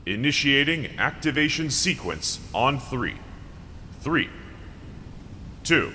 Initiating activation sequence on 3. 3, 2,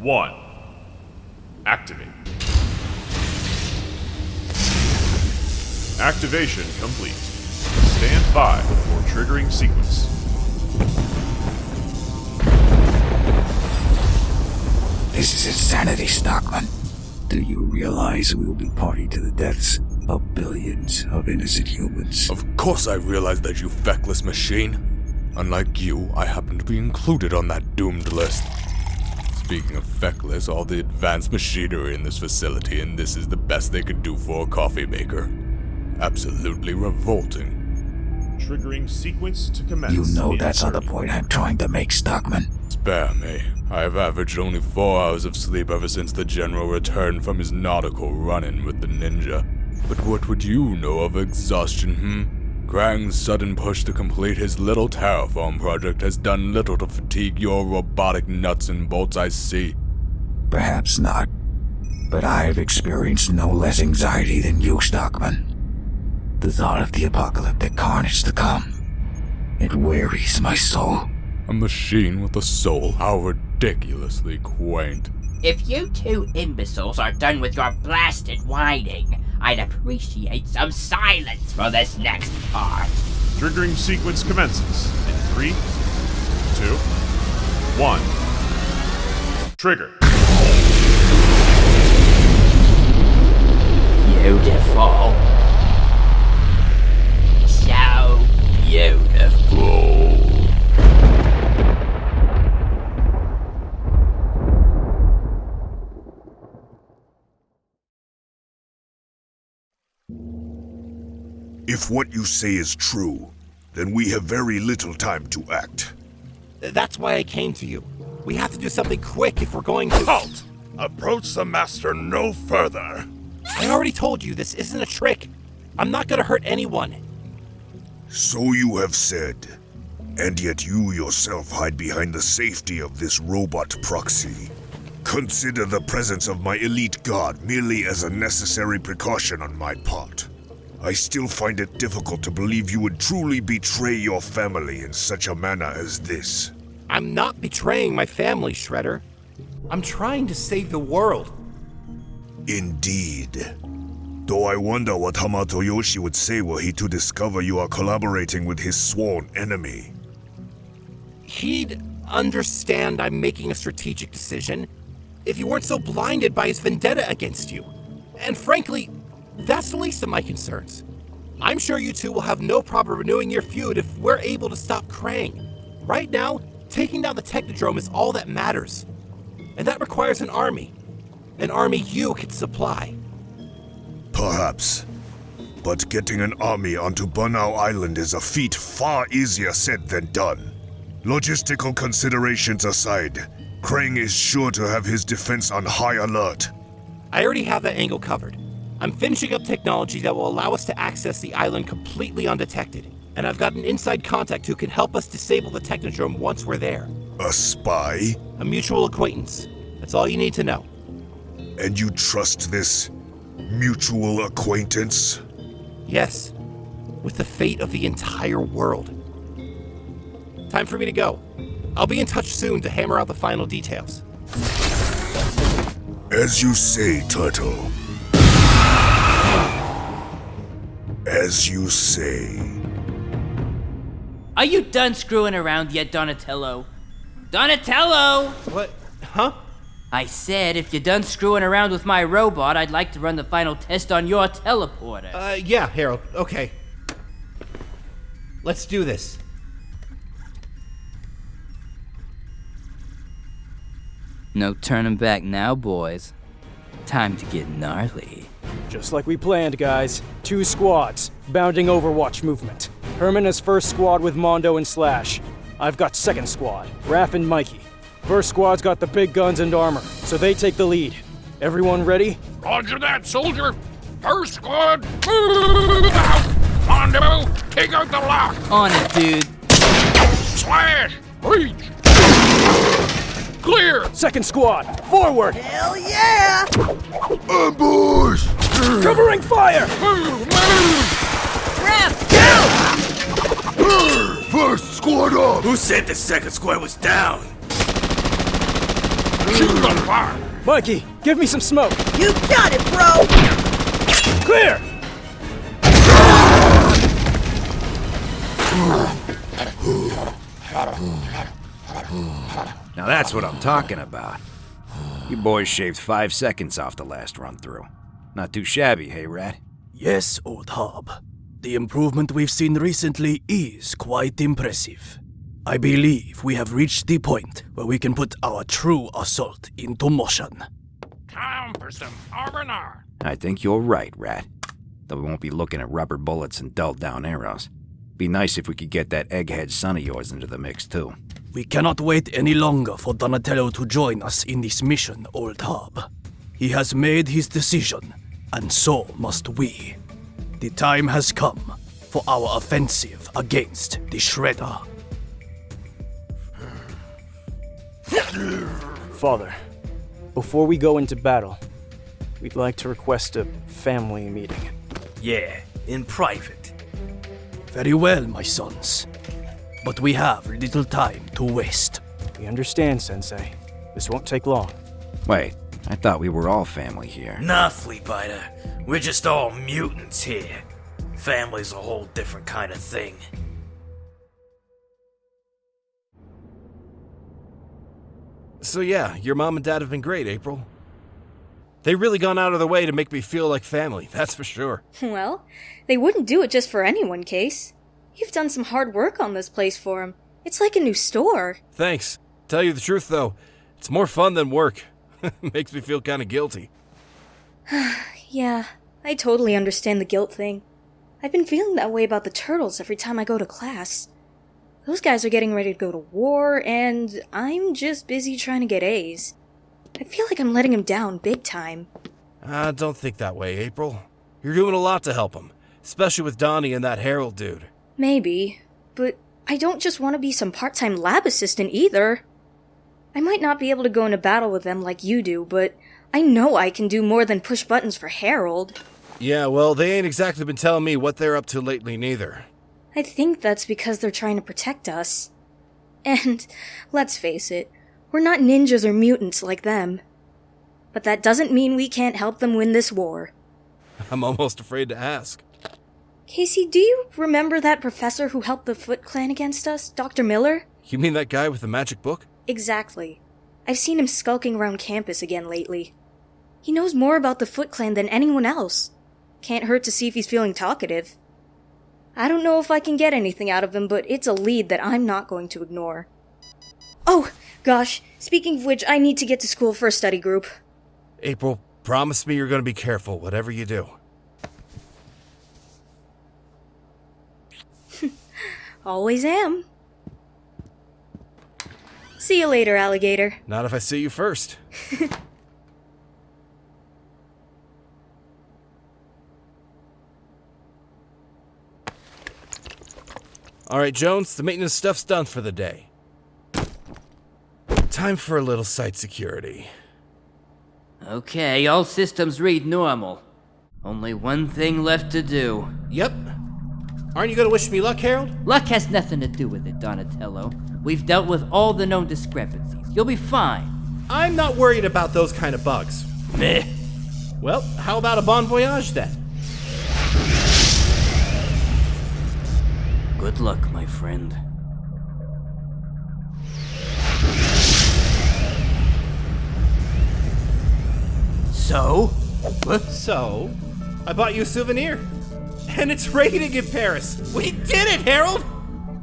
1. Activate. Activation complete. Stand by for triggering sequence. This is insanity, Stockman. Do you realize we will be party to the deaths of billions of innocent humans? Of course I realize that, you feckless machine. Unlike you, I happen to be included on that doomed list. Speaking of feckless, all the advanced machinery in this facility, and this is the best they could do for a coffee maker. Absolutely revolting. Triggering sequence to commence. You know that's not the point I'm trying to make, Stockman. Spare me. I have averaged only 4 hours of sleep ever since the General returned from his nautical run-in with the ninja. But what would you know of exhaustion, Krang's sudden push to complete his little terraform project has done little to fatigue your robotic nuts and bolts, I see. Perhaps not. But I've experienced no less anxiety than you, Stockman. The thought of the apocalyptic carnage to come. It wearies my soul. A machine with a soul, how ridiculously quaint. If you two imbeciles are done with your blasted whining, I'd appreciate some silence for this next part. Triggering sequence commences in 3, 2, 1. Trigger. Beautiful. So beautiful. If what you say is true, then we have very little time to act. That's why I came to you. We have to do something quick if we're going to— Halt! Approach the Master no further. I already told you, this isn't a trick. I'm not gonna hurt anyone. So you have said. And yet you yourself hide behind the safety of this robot proxy. Consider the presence of my elite guard merely as a necessary precaution on my part. I still find it difficult to believe you would truly betray your family in such a manner as this. I'm not betraying my family, Shredder. I'm trying to save the world. Indeed. Though I wonder what Hamato Yoshi would say were he to discover you are collaborating with his sworn enemy. He'd understand I'm making a strategic decision if you weren't so blinded by his vendetta against you. And frankly, that's the least of my concerns. I'm sure you two will have no problem renewing your feud if we're able to stop Krang. Right now, taking down the Technodrome is all that matters. And that requires an army. An army you could supply. Perhaps. But getting an army onto Banao Island is a feat far easier said than done. Logistical considerations aside, Krang is sure to have his defense on high alert. I already have that angle covered. I'm finishing up technology that will allow us to access the island completely undetected. And I've got an inside contact who can help us disable the Technodrome once we're there. A spy? A mutual acquaintance. That's all you need to know. And you trust this mutual acquaintance? Yes. With the fate of the entire world. Time for me to go. I'll be in touch soon to hammer out the final details. As you say, Turtle. As you say. Are you done screwing around yet, Donatello? Donatello! What? Huh? I said if you're done screwing around with my robot, I'd like to run the final test on your teleporter. Yeah, Harold. Okay. Let's do this. No turning back now, boys. Time to get gnarly. Just like we planned, guys. 2 squads, bounding Overwatch movement. Herman has first squad with Mondo and Slash. I've got second squad, Raph and Mikey. First squad's got the big guns and armor, so they take the lead. Everyone ready? Roger that, soldier. First squad, move out. Mondo, take out the lock. On it, dude. Slash, reach. Clear. Second squad, forward! Hell yeah! Ambush! Covering fire! Move. Raph, go! First squad up! Who said the second squad was down? Shoot on fire! Mikey, give me some smoke. You got it, bro! Clear! Now that's what I'm talking about. You boys shaved 5 seconds off the last run-through. Not too shabby, hey, Rat? Yes, old Hob. The improvement we've seen recently is quite impressive. I believe we have reached the point where we can put our true assault into motion. Time for some R&R. I think you're right, Rat. Though we won't be looking at rubber bullets and dulled-down arrows. Be nice if we could get that egghead son of yours into the mix, too. We cannot wait any longer for Donatello to join us in this mission, old Hob. He has made his decision, and so must we. The time has come for our offensive against the Shredder. Father, before we go into battle, we'd like to request a family meeting. Yeah, in private. Very well, my sons. But we have little time to waste. We understand, Sensei. This won't take long. Wait, I thought we were all family here. Nah, Fleabiter. We're just all mutants here. Family's a whole different kind of thing. So yeah, your mom and dad have been great, April. They've really gone out of their way to make me feel like family, that's for sure. Well, they wouldn't do it just for anyone, Case. You've done some hard work on this place for them. It's like a new store. Thanks. Tell you the truth, though, it's more fun than work. Makes me feel kind of guilty. Yeah, I totally understand the guilt thing. I've been feeling that way about the turtles every time I go to class. Those guys are getting ready to go to war, and I'm just busy trying to get A's. I feel like I'm letting them down big time. Don't think that way, April. You're doing a lot to help them, especially with Donnie and that Harold dude. Maybe, but I don't just want to be some part-time lab assistant either. I might not be able to go into battle with them like you do, but I know I can do more than push buttons for Harold. Yeah, well, they ain't exactly been telling me what they're up to lately, neither. I think that's because they're trying to protect us. And, let's face it, we're not ninjas or mutants like them. But that doesn't mean we can't help them win this war. I'm almost afraid to ask. Casey, do you remember that professor who helped the Foot Clan against us, Dr. Miller? You mean that guy with the magic book? Exactly. I've seen him skulking around campus again lately. He knows more about the Foot Clan than anyone else. Can't hurt to see if he's feeling talkative. I don't know if I can get anything out of him, but it's a lead that I'm not going to ignore. Oh, gosh, speaking of which, I need to get to school for a study group. April, promise me you're going to be careful, whatever you do. Always am. See you later, alligator. Not if I see you first. Alright, Jones, the maintenance stuff's done for the day. Time for a little site security. Okay, all systems read normal. Only one thing left to do. Yep. Aren't you gonna wish me luck, Harold? Luck has nothing to do with it, Donatello. We've dealt with all the known discrepancies. You'll be fine. I'm not worried about those kind of bugs. Meh. Well, how about a bon voyage then? Good luck, my friend. So? What? So, I bought you a souvenir. And it's raining in Paris. We did it, Harold!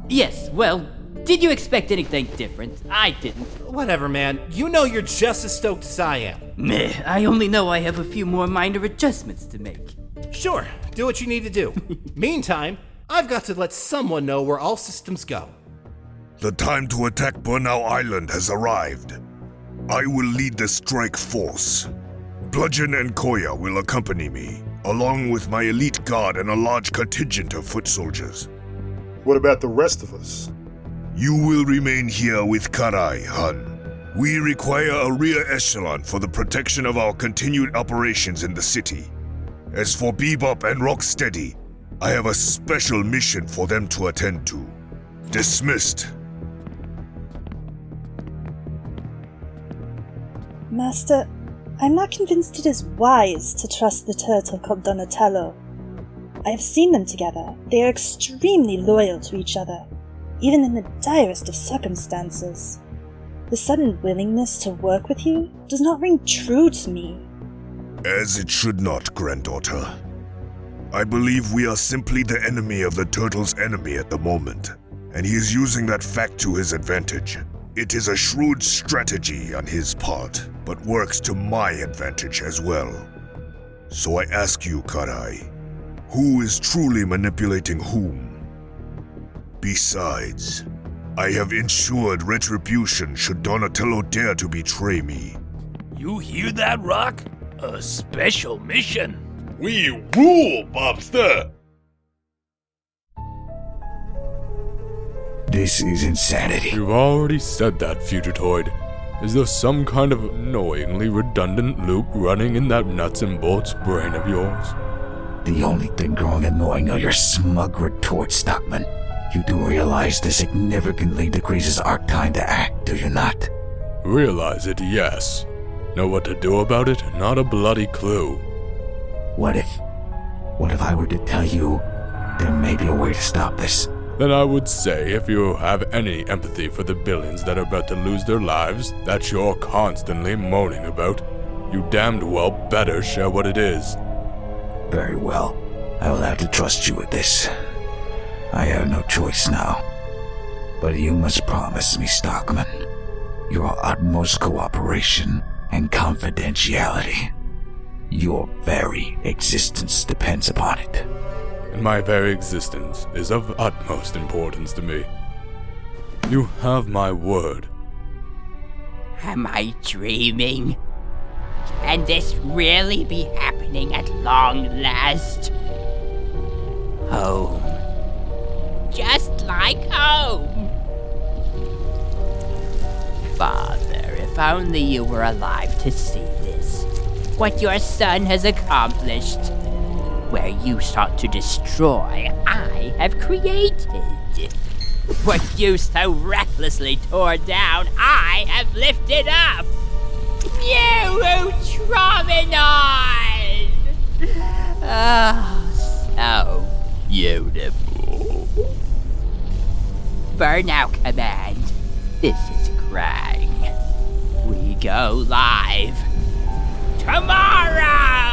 Yes, well, did you expect anything different? I didn't. Whatever, man. You know you're just as stoked as I am. Meh, I only know I have a few more minor adjustments to make. Sure, do what you need to do. Meantime, I've got to let someone know where all systems go. The time to attack Burnow Island has arrived. I will lead the strike force. Bludgeon and Koya will accompany me, along with my elite guard and a large contingent of foot soldiers. What about the rest of us? You will remain here with Karai, Hun. We require a rear echelon for the protection of our continued operations in the city. As for Bebop and Rocksteady, I have a special mission for them to attend to. Dismissed. Master, I'm not convinced it is wise to trust the turtle called Donatello. I have seen them together. They are extremely loyal to each other, even in the direst of circumstances. The sudden willingness to work with you does not ring true to me. As it should not, granddaughter. I believe we are simply the enemy of the turtle's enemy at the moment, and he is using that fact to his advantage. It is a shrewd strategy on his part, but works to my advantage as well. So I ask you, Karai, who is truly manipulating whom? Besides, I have ensured retribution should Donatello dare to betray me. You hear that, Rock? A special mission. We rule, Bobster! This is insanity. You've already said that, Fugitoid. Is there some kind of annoyingly redundant loop running in that nuts and bolts brain of yours? The only thing growing annoying are your smug retorts, Stockman. You do realize this significantly decreases our time to act, do you not? Realize it, yes. Know what to do about it? Not a bloody clue. What if I were to tell you there may be a way to stop this? Then I would say, if you have any empathy for the billions that are about to lose their lives, that you're constantly moaning about, you damned well better share what it is. Very well. I will have to trust you with this. I have no choice now. But you must promise me, Stockman, your utmost cooperation and confidentiality. Your very existence depends upon it. And my very existence is of utmost importance to me. You have my word. Am I dreaming? Can this really be happening at long last? Home. Just like home. Father, if only you were alive to see this. What your son has accomplished. Where you sought to destroy, I have created. What you so recklessly tore down, I have lifted up. New Ultraman! Oh, so beautiful. Burnout Command, this is Krang. We go live tomorrow!